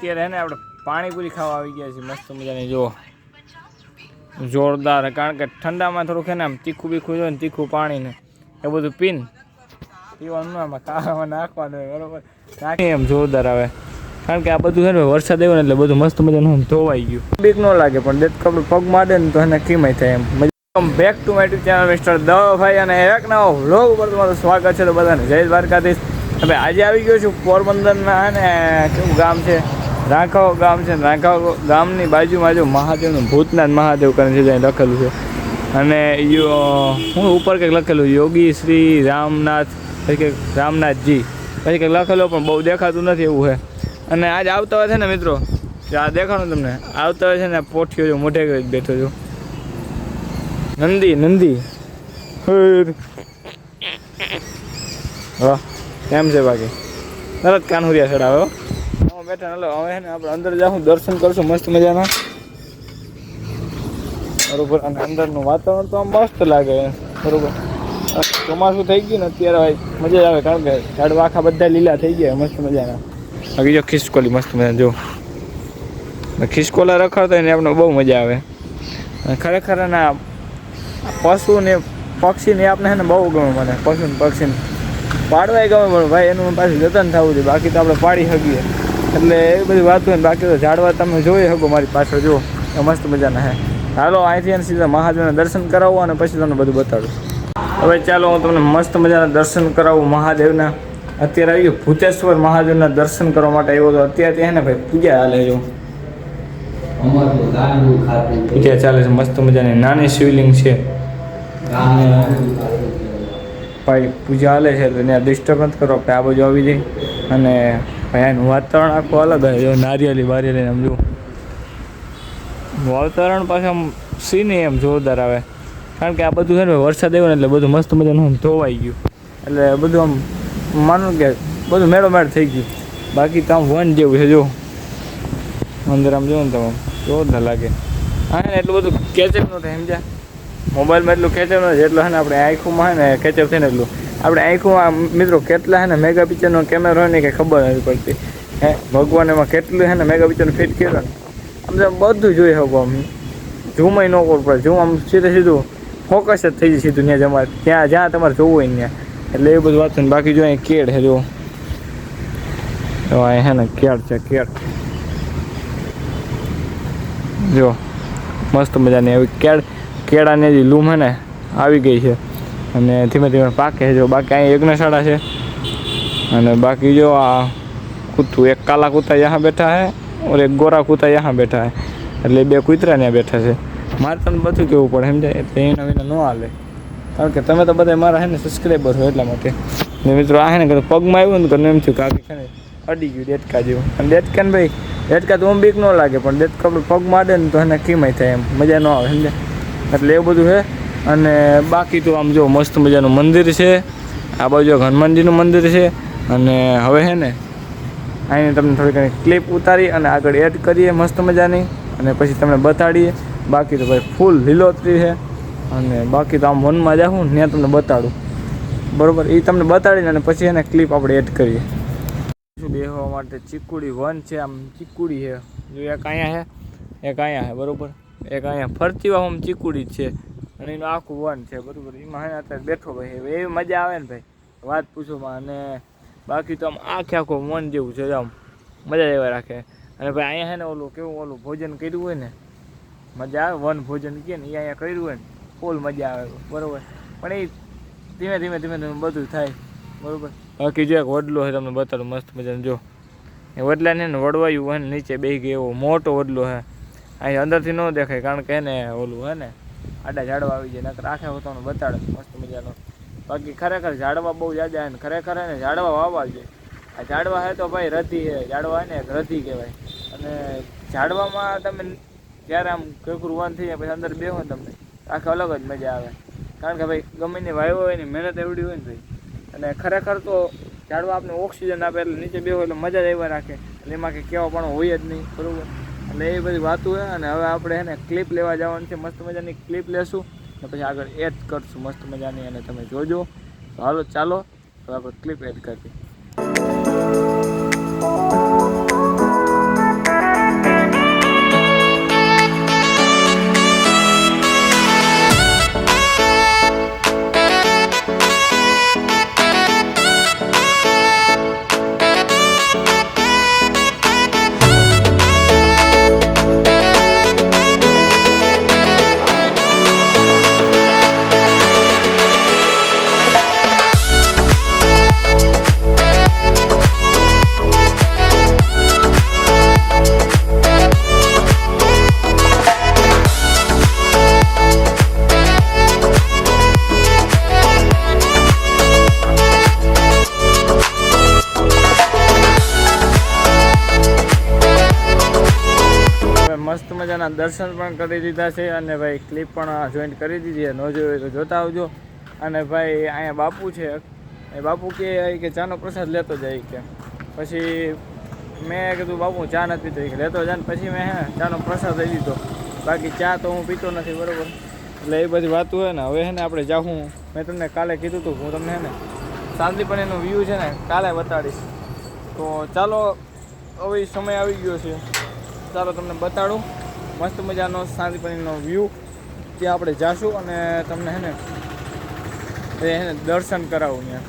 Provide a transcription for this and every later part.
અત્યારે ને આપણે પાણીપુરી ખાવા આવી ગયા છીએ મસ્ત મજાની જો જોરદાર કારણ કે ઠંડામાં થોડુંક છે ને આમ તીખું બીખું જોઈએ ને તીખું પાણી ને એ બધું પીવાનું આમાં ખાવામાં નાખવાનું હોય બરોબર નાખી એમ જોરદાર આવે કારણ કે આ બધું છે ને વરસાદ આવ્યો ને એટલે બધું મસ્ત મજાનું ધોવાઈ ગયું બીક ન લાગે પણ દેખ કપડું પગ માડે ને તો એને કીમાય થાય એમ back to my YouTube channel mister Davabhai અને એક નવો વ્લોગ ઉપર તમારું સ્વાગત છે તો બધાને જય દ્વારકાધીશ. હવે આજે આવી ગયો છું પોરબંદરના ને કેવું ગામ છે રાંકાવ ગામ છે રાંકાવ ગામની બાજુમાં જો મહાદેવનું ભૂતનાથ મહાદેવ કરીને છે ત્યાં લખેલું છે અને હું ઉપર કંઈક લખેલું યોગી શ્રી રામનાથ પછી કંઈક રામનાથજી પછી કંઈક લખેલું પણ બહુ દેખાતું નથી એવું છે. અને આજ આવતા હોય છે ને મિત્રો આ દેખાડું તમને આવતા હોય છે ને પોઠીઓ જો મોઢે બેઠો છું નંદી હા કેમ છે બાકી તરત કાનહુરિયા ચડાવે બેઠા હલો હવે ને આપણે અંદર જાઉં દર્શન કરશું મસ્ત મજાના બરોબર. અને અંદરનું વાતાવરણ તો આમ મસ્ત લાગે બરોબર. ચોમાસું થઈ ગયું ને અત્યારે મજા આવે કારણ કે ઝાડવા આખા બધા લીલા થઈ ગયા મસ્ત મજાના. બાકી જો ખિસકોલી મસ્ત મજા જો ખિસકોલા રખડતા હોય ને આપણે બહુ મજા આવે. ખરેખર ના પશુ ને પક્ષી ને આપણે છે ને બહુ ગમે મને પશુ ને પક્ષીને પાડવાય ગમે પણ ભાઈ એનું પાછું જતન થવું જોઈએ બાકી તો આપણે પાડી શકીએ એટલે એવી બધી વાત હોય ને બાકી તો ઝાડવા તમે જોઈ શકો મારી પાછળ જો મસ્ત મજાના હે. હાલો અહીંથી સીધા મહાદેવના દર્શન કરાવવું અને પછી તમને બધું બતાડું. હવે ચાલો હું તમને મસ્ત મજાના દર્શન કરાવું મહાદેવના. અત્યારે આવી ગયું ભૂતેશ્વર મહાદેવના દર્શન કરવા માટે આવ્યો હતો અત્યારે ત્યાં ને ભાઈ પૂજા હાલે જો પૂજા ચાલે છે મસ્ત મજાની નાની શિવલિંગ છે ભાઈ પૂજા હાલે છે એટલે ત્યાં ડિસ્ટર્બ નથી કરો આપણે આ બાજુ આવી જઈએ અને ભાઈ એનું વાતાવરણ આખું અલગ હોય જો નારિયેલી બારિયેલી આમ જો વાતાવરણ પાછું આમ સીની એમ જોરદાર આવે કારણ કે આ બધું છે ને વરસાદ આવ્યો ને એટલે બધું મસ્ત મજાનું ધોવાઈ ગયું એટલે બધું આમ માનું કે બધું મેળોમેળ થઈ ગયું બાકી તો આમ વન જેવું છે જો અંદર આમ જોવો ને તમે જોરદાર લાગે. હા ને એટલું બધું કેચઅપ ન થાય સમજ્યા મોબાઈલમાં એટલું કેચઅપ ન થાય એટલું છે ને આપણે આંખોમાં છે ને કેચઅપ થાય ને એટલું આપણે આંખોમાં મિત્રો કેટલા છે ને મેગા પિક્ચરનો કેમેરો હોય ને કંઈ ખબર નથી પડતી હે ભગવાન એમાં કેટલું છે ને મેગા પિક્ચરનું ફિટ કર્યું ને આમ બધું જોઈ શકો આમ ઝૂમય ન કરવું પડે ઝૂમ આમ સીધું ફોકસ જ થઈ જાય સીધું ત્યાં જમા જ્યાં તમારે જોવું હોય ત્યાં એટલે એ બધું વાત છે ને બાકી જો અહીં કેળ છે જો અહીં છે ને કેળ છે કેળ જો મસ્ત મજાની આવી કેળાની જે લૂમ છે ને આવી ગઈ છે અને ધીમે ધીમે પાકે છે જો બાકી અહીં યજ્ઞશાળા છે અને બાકી જો આ કૂતું એક કાલા કૂતા यहाँ બેઠા है और एक गोरा कूता यहाँ बैठा है એટલે બે કૂતરા ત્યાં બેઠા છે. મારે તમને બધું કહેવું પડે સમજાય એટલે એના વિના ન હાલે કારણ કે તમે તો બધા મારા છે ને સબસ્ક્રાઈબર છો એટલા માટે ને મિત્રો આ છે ને કે પગમાં આવ્યું ને તો એમ થયું કાંઈ છે ને અડી ગયું ડેટકા જેવું અને ડેટકાને ભાઈ ડેટકા તો બીક ન લાગે પણ ડેટકા આપણે પગ માડે ને તો એને કીમાય થાય એમ મજા ન આવે સમજે એટલે એવું બધું છે. અને બાકી તો આમ જો મસ્ત મજાનું મંદિર છે આ બાજુ હનુમાનજીનું મંદિર છે અને હવે છે ને અહીંને તમને થોડી ઘણી ક્લિપ ઉતારી અને આગળ એડ કરીએ મસ્ત મજાની અને પછી તમને બતાડીએ. બાકી તો ભાઈ ફૂલ લીલોતરી છે અને બાકી તો આમ વનમાં જાઉં ને ત્યાં તમને બતાડું બરાબર એ તમને બતાડીને અને પછી એને ક્લિપ આપણે એડ કરીએ. બેસવા માટે ચીકુડી વન છે આમ ચીકુડી છે જો એક અહીંયા છે એક અહીંયા છે બરાબર એક અહીંયા ફરતી આમ ચીકુડી જ છે અને એનું આખું વન છે બરાબર એમાં હે અત્યારે બેઠો ભાઈ એવી મજા આવે ને ભાઈ વાત પૂછોમાં. અને બાકી તો આમ આખો મન જેવું છે આમ મજા એવા રાખે અને ભાઈ અહીંયા છે ને ઓલું કેવું ઓલું ભોજન કર્યું હોય ને મજા આવે વન ભોજન કહે ને એ અહીંયા કર્યું હોય ને ફૂલ મજા આવે બરાબર પણ એ ધીમે ધીમે બધું થાય બરાબર. બાકી જો એક વડલો છે તમને બતાડું મસ્ત મજાનો જો એ વડલાને ને વડવાયું હોય ને નીચે બેસી ગયો એવો મોટો વડલો છે અહીં અંદરથી ન દેખાય કારણ કે એને ઓલું હે ને આડા ઝાડવા આવી જાય નકર આખે તમને બતાડે મસ્ત મજાનો. બાકી ખરેખર ઝાડવા બહુ જાજા ને ખરેખર ને ઝાડવા વાવવા જોઈએ આ ઝાડવા છે તો ભાઈ રધી છે ઝાડવા ને રધી કહેવાય અને ઝાડવામાં તમે જ્યારે આમ કેકરું વન થઈ જાય પછી અંદર બેહો ને તમને આખે અલગ જ મજા આવે કારણ કે ભાઈ ગમે ને વાવ્યો હોય ને મહેનત એવડી હોય ને ભાઈ અને ખરેખર તો ઝાડવા આપણે ઓક્સિજન આપે એટલે નીચે બેહો એટલે મજા જ એવા રાખે એટલે એમાં કંઈ કહેવા પણ હોય જ નહીં બરાબર. એટલે એ બધી વાતો હોય અને હવે આપણે એને ક્લિપ લેવા જવાનું છે મસ્ત મજાની ક્લિપ લેશું અને પછી આગળ એડ કરશું મસ્ત મજાની અને તમે જોજો. તો હાલો ચાલો હવે આપણે ક્લિપ એડ કરીએ. મસ્ત મજાના દર્શન પણ કરી દીધા છે અને ભાઈ ક્લિપ પણ જોઈન્ટ કરી દીધી છે. ન જોઈ હોય તો જોતા આવજો. અને ભાઈ અહીંયા બાપુ છે, એ બાપુ કે ચાનો પ્રસાદ લેતો જાય કે. પછી મેં કીધું બાપુ ચા નથી પીતો, લેતો જાય ને પછી મેં ચાનો પ્રસાદ લઈ લીધો. બાકી ચા તો હું પીતો નથી, બરાબર. એટલે એ બધી વાતું હોય ને. હવે આપણે જાઉં, મેં તમને કાલે કીધું હતું, હું તમને શાંતિપણ એનો વ્યૂ છે ને કાલે બતાડીશ. તો ચાલો, હવે સમય આવી ગયો છે, ચાલો તમને બતાડું મસ્ત મજાનો શાંતિપણીનો વ્યૂ. ત્યાં આપણે જાશું અને તમને દર્શન કરાવું ત્યાં,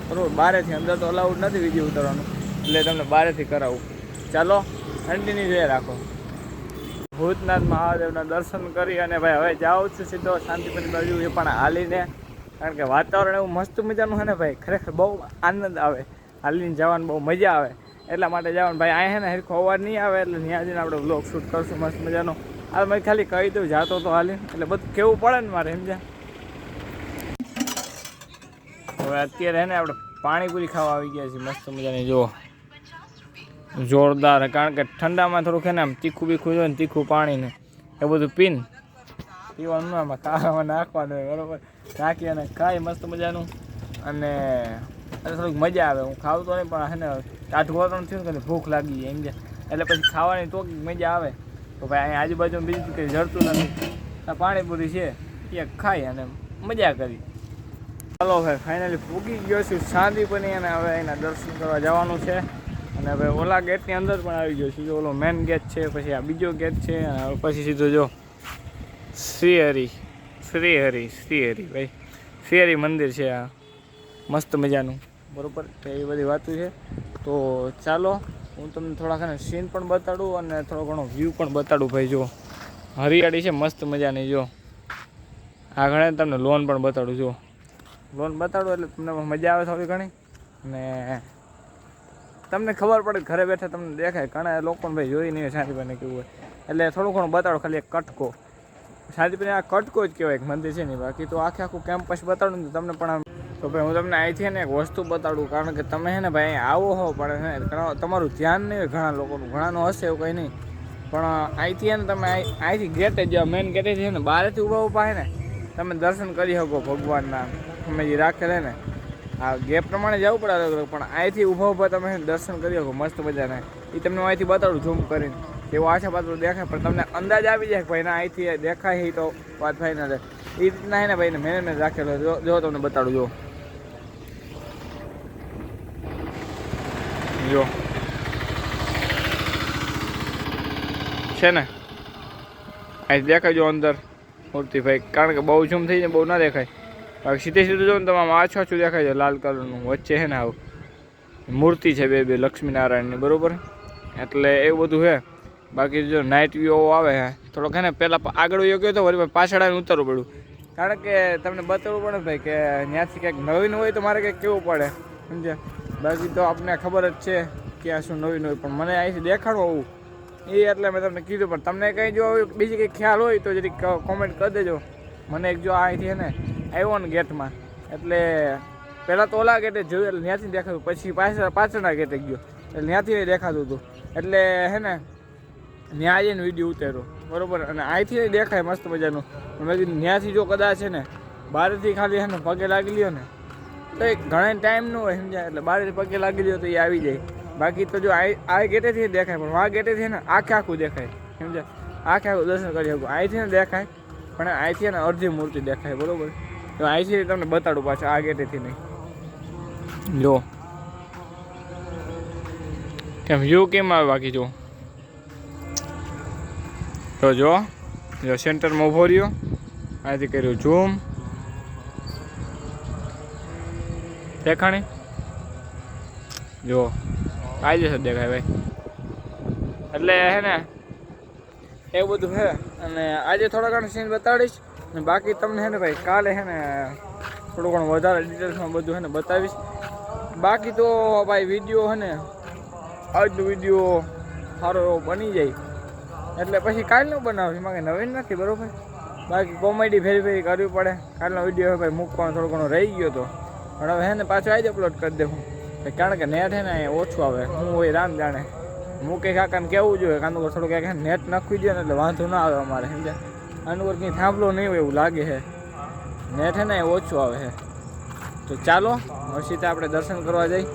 બરાબર. બહારેથી, અંદર તો અલાઉડ નથી વિડીયો ઉતારવાનું, એટલે તમને બહારેથી કરાવું. ચાલો કન્ટિન્યુ જોઈ રાખો. ભૂતનાથ મહાદેવના દર્શન કરી અને ભાઈ હવે જાઉં છું સીધો શાંતિપણી બાજુ, એ પણ હાલીને. કારણ કે વાતાવરણ એવું મસ્ત મજાનું છે ને ભાઈ, ખરેખર બહુ આનંદ આવે. હાલીને જવાનું બહુ મજા આવે, એટલા માટે જવાનું. ભાઈ અહીંયા હરખો અવાજ નહીં આવે, એટલે ત્યાં જઈને આપણે બ્લોગ શૂટ કરશું મસ્ત મજાનો. આ મેં ખાલી કહી દઉં, જાતો તો હાલીને, એટલે બધું કેવું પડે ને મારે, સમજ્યા. હવે અત્યારે આપણે પાણીપુરી ખાવા આવી ગયા છીએ મસ્ત મજાની. જો જોરદાર, કારણ કે ઠંડામાં થોડુંક આમ તીખું બીખું જોઈએ ને, તીખું પાણી ને એ બધું પીવાનું આમાં ખાવામાં નાખવાનું હોય, બરાબર. નાખી અને ખાઈ મસ્ત મજાનું. અને થોડીક મજા આવે. હું ખાવતો નહીં, પણ ટાઢું વાતાવરણ થયું ને ભૂખ લાગી જાય, સમજ્યા. એટલે પછી ખાવાની તો મજા આવે. તો ભાઈ અહીંયા આજુબાજુ બીજું કંઈ જડતું નથી, આ પાણીપુરી છે એ ખાઈ અને મજા કરી. ચાલો ભાઈ ફાઇનલી પૂગી ગયો છું શાંતિપણી, અને હવે એના દર્શન કરવા જવાનું છે. અને હવે ઓલા ગેટની અંદર પણ આવી ગયો છું. જો ઓલો મેન ગેટ છે, પછી આ બીજો ગેટ છે, અને પછી સીધું જો શ્રીહરિ ભાઈ શ્રીહરિ મંદિર છે આ મસ્ત મજાનું, બરાબર. એ બધી વાતો છે. તો ચાલો હું તમને થોડા સીન પણ બતાડું અને થોડો ઘણો વ્યૂ પણ બતાડું. ભાઈ જો હરિયાળી છે મસ્ત મજાની. જો આગળ તમને લોન પણ બતાડું. જો લોન બતાડું એટલે તમને મજા આવે થોડી ઘણી, અને તમને ખબર પડે ઘરે બેઠા તમને દેખાય. ઘણા લોકોને ભાઈ જોઈ નહીં શાંતિપણી કેવું હોય, એટલે થોડું ઘણું બતાડો. ખાલી એક કટકો શાંતિપણી, આ કટકો જ કહેવાય, એક મંદિર છે ને. બાકી તો આખું કેમ્પસ બતાડું ને તમને પણ. તો ભાઈ હું તમને અહીંથી એક વસ્તુ બતાડું, કારણ કે તમે ભાઈ આવો હો, પણ તમારું ધ્યાન નહીં હોય ઘણા લોકોનું. ઘણાનું હશે એવું કંઈ નહીં, પણ અહીંથી તમે અહીંથી ગેટે જ મેન ગેટેથી બહારથી ઊભા તમે દર્શન કરી શકો ભગવાનના. તમે જે રાખેલા ને આ ગેપ પ્રમાણે જવું પડે, પણ અહીંથી ઊભા તમે દર્શન કરી શકો મસ્ત મજાના. એ તમને અહીંથી બતાડું ઝૂમ કરીને, એવો આછા પાત્ર દેખાય, પણ તમને અંદાજ આવી જાય કે ભાઈ ના અહીંથી દેખાય. એ તો વાત ફાઈનલ. એ રીતના ને ભાઈ મેં રાખેલો. જો તમને બતાડું. જો છે ને અહીં દેખાય અંદર મૂર્તિ ભાઈ, કારણ કે બહુ ઝૂમ થઈ જાય, બહુ ના દેખાય. બાકી સીધું જો ને તમારે આછું દેખાય છે લાલ કલરનું. વચ્ચે છે ને આવું મૂર્તિ છે બે લક્ષ્મીનારાયણની, બરાબર. એટલે એવું બધું છે. બાકી જો નાઇટ વ્યૂ આવે થોડોક પહેલાં આગળ ગયો તો વળી પાછળ આવીને ઉતરવું પડ્યું, કારણ કે તમને બતાવવું પડે ભાઈ કે ત્યાંથી કંઈક નવીન હોય તો મારે કંઈક કેવું પડે, સમજ્યા. બાકી તો આપણને ખબર જ છે કે આ શું નવીન હોય, પણ મને અહીંથી દેખાડવું આવું એ એટલે મેં તમને કીધું. પણ તમને કંઈ જો બીજી કંઈ ખ્યાલ હોય તો જરી કોમેન્ટ કરી દેજો મને. એક જો અહીંથી આવ્યો ને ગેટમાં, એટલે પહેલાં તો ઓલા ગેટે જોયું, એટલે ત્યાંથી દેખાતું. પછી પાછળના ગેટે ગયો, એટલે ત્યાંથી દેખાતું હતું. એટલે ત્યાં જઈને વિડીયો ઉતાર્યો, બરાબર. અને અહીંથી દેખાય મસ્ત મજાનું. મેં કીધું ત્યાંથી જો કદાચ છે ને બહારથી ખાલી પગે લાગી લ્યો ને તો એક ઘણા ટાઈમ ન હોય, સમજાય. એટલે બહારથી પગે લાગી લ્યો તો એ આવી જાય. બાકી તો જો આ ગેટેથી દેખાય, પણ આ ગેટેથી આખું દેખાય, સમજાય. આખું દર્શન કરી શકું. અહીંથી દેખાય, પણ અહીંથી અડધી મૂર્તિ દેખાય, બરાબર. તો અહીંથી તમને બતાડું પાછું, આ ગેટેથી નહીં. જો કેમ વ્યૂ કેમ આવે. બાકી જો સેન્ટરમાં ઊભો રહ્યો, અહીંથી કર્યું ઝૂમ, દેખાણી. જો આવી જશે દેખાય ભાઈ. એટલે એવું બધું છે. અને આજે થોડા ઘણા સીન બતાડીશ, અને બાકી તમને ભાઈ કાલે થોડું ઘણું વધારે ડિટેલ્સમાં બધું બતાવીશ. બાકી તો ભાઈ વિડીયો આજનો વિડીયો સારો એવો બની જાય, એટલે પછી કાલનો બનાવશે. એમાં કંઈ નવીન નથી, બરાબર. બાકી કોમેડી ફેરી કરવી પડે. કાલનો વિડીયો ભાઈ મૂકવાનો થોડો ઘણો રહી ગયો હતો, પણ હવે પાછો આજે અપલોડ કરી દઉં, કારણ કે નેટ અહીંયા ઓછું આવે. હું હોય રામ જાણે, મૂકે કાકાને કહેવું જોઈએ કાંદો થોડુંક ક્યાંક નેટ નાખવી દે ને એટલે વાંધો ના આવે અમારે સમજ્યા. આનું પર કંઈ થાંભલો નહીં હોય એવું લાગે છે, નેટ છે ને એ ઓછું આવે છે. તો ચાલો હર્ષિતા આપણે દર્શન કરવા જઈ,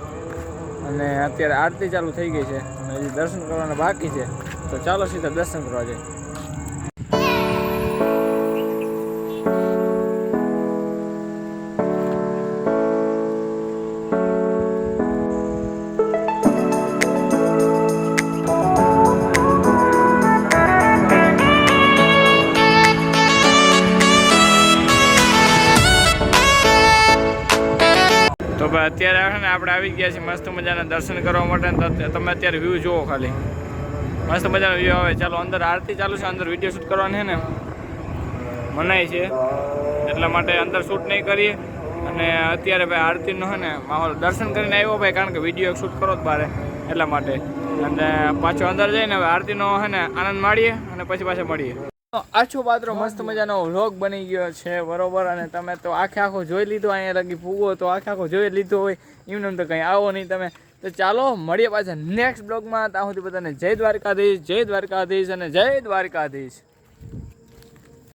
અને અત્યારે આરતી ચાલુ થઈ ગઈ છે અને હજી દર્શન કરવાના બાકી છે. તો ચાલો સીધા દર્શન કરવા જઈએ. તો ભાઈ અત્યારે ને આપણે આવી ગયા છીએ મસ્ત મજાના દર્શન કરવા માટે. તમે અત્યારે વ્યૂ જુઓ, ખાલી મસ્ત મજાનો વ્યૂ આવે. ચાલો અંદર આરતી ચાલુ છે, અંદર વિડીયો શૂટ કરવાની છે ને મનાય છે, એટલા માટે અંદર શૂટ નહીં કરીએ. અને અત્યારે ભાઈ આરતીનો છે ને માહોલ દર્શન કરીને આવ્યો ભાઈ, કારણ કે વિડીયો શૂટ કરો જ બારે, એટલા માટે. અને પાછો અંદર જઈને હવે આરતીનો છે ને આનંદ માણીએ અને પછી પાછા મળીએ. આછો પાત્રો મસ્ત મજાનો વ્લોગ બની ગયો છે બરોબર. અને તમે તો આખો જોઈ લીધો, અહીંયા લગી પૂગો તો આખો જોઈ લીધો હોય, એમને તો કંઈ આવો નહીં તમે. તો ચાલો મળીએ પાછા નેક્સ્ટ બ્લોગમાં. ત્યાં સુધી બધાને જય દ્વારકાધીશ, જય દ્વારકાધીશ અને જય દ્વારકાધીશ.